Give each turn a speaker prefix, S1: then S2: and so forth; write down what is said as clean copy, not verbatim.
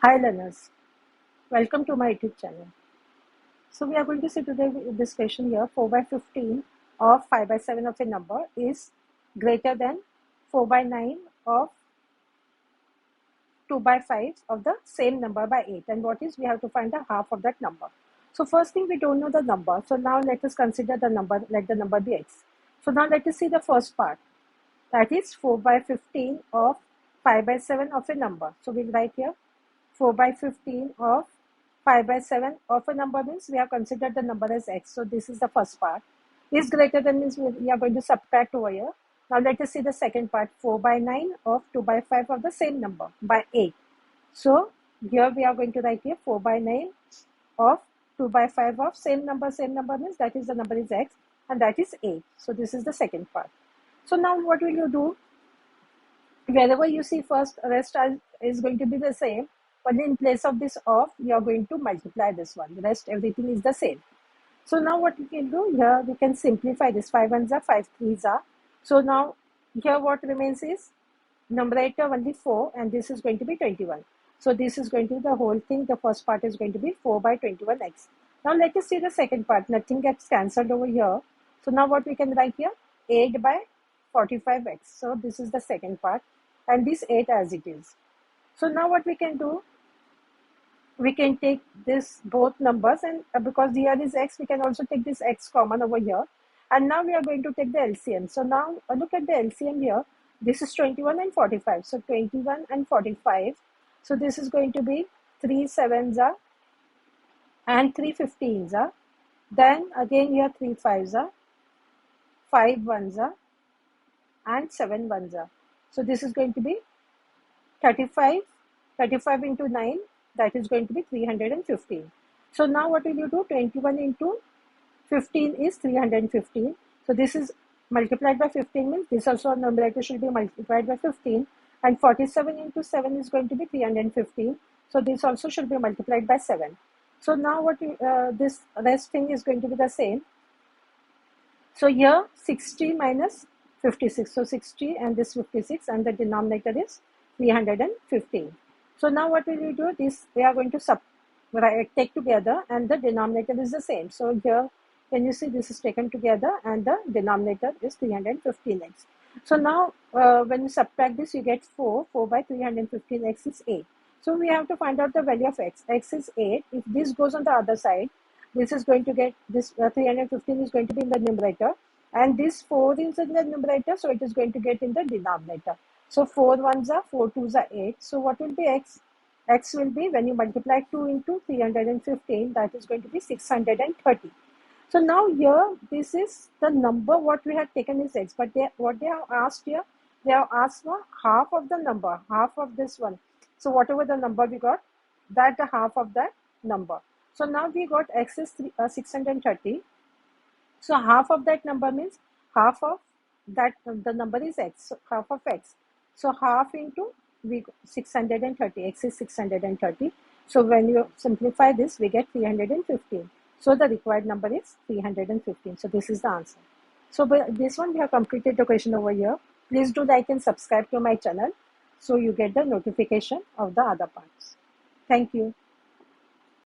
S1: Hi learners, welcome to my YouTube channel. So we are going to see today this question here, 4 by 15 of 5 by 7 of a number is greater than 4 by 9 of 2 by 5 of the same number by 8. And what is, we have to find the half of that number. So first thing, we don't know the number. So now let us consider the number, let the number be x. So now let us see the first part. That is 4 by 15 of 5 by 7 of a number. So we'll write here 4 by 15 of 5 by 7 of a number means we have considered the number as x. So this is the first part. Is greater than means we are going to subtract over here. Now let us see the second part, 4 by 9 of 2 by 5 of the same number by 8. So here we are going to write here 4 by 9 of 2 by 5 of same number means that is the number is x and that is 8. So this is the second part. So now what will you do? Wherever you see first, rest is going to be the same, but in place of this of, you are going to multiply this one. The rest, everything is the same. So now what we can do here, we can simplify this. 5 ones are 5 threes are. So now here what remains is numerator only 4 and this is going to be 21. So this is going to be the whole thing. The first part is going to be 4 by 21x. Now let us see the second part. Nothing gets cancelled over here. So now what we can write here? 8 by 45x. So this is the second part and this 8 as it is. So now what we can do? We can take this both numbers and because here is x, we can also take this x common over here. And now we are going to take the LCM. So now look at the LCM here. This is 21 and 45. So 21 and 45. So this is going to be 3 sevens are and 3 15s are. Then again here 3 fives are, 5 ones are and 7 ones are. So this is going to be 35 into 9, that is going to be 315. So now what will you do? 21 into 15 is 315. So this is multiplied by 15 means this also numerator should be multiplied by 15 and 47 into 7 is going to be 315. So this also should be multiplied by 7. So now what this rest thing is going to be the same. So here 60 minus 56. So 60 and this 56 and the denominator is 315. So now what will you do? This we are going to take together and the denominator is the same. So here can you see this is taken together and the denominator is 315x. So now when you subtract this you get 4 by 315x is 8. So we have to find out the value of x. X is 8. If this goes on the other side, this is going to get this 315 is going to be in the numerator and this 4 is in the numerator, so it is going to get in the denominator. So 4 ones are 4 twos are 8. So what will be x? X will be when you multiply 2 into 315, that is going to be 630. So now here this is the number what we have taken is x, but what they have asked here, they have asked for half of the number, half of this one. So whatever the number we got, that the half of that number. So now we got x is 630. So half of that number means half of that the number is x. So half of x. So half into 630. X is 630. So when you simplify this, we get 315. So the required number is 315. So this is the answer. So this one we have completed the question over here. Please do like and subscribe to my channel so you get the notification of the other parts. Thank you.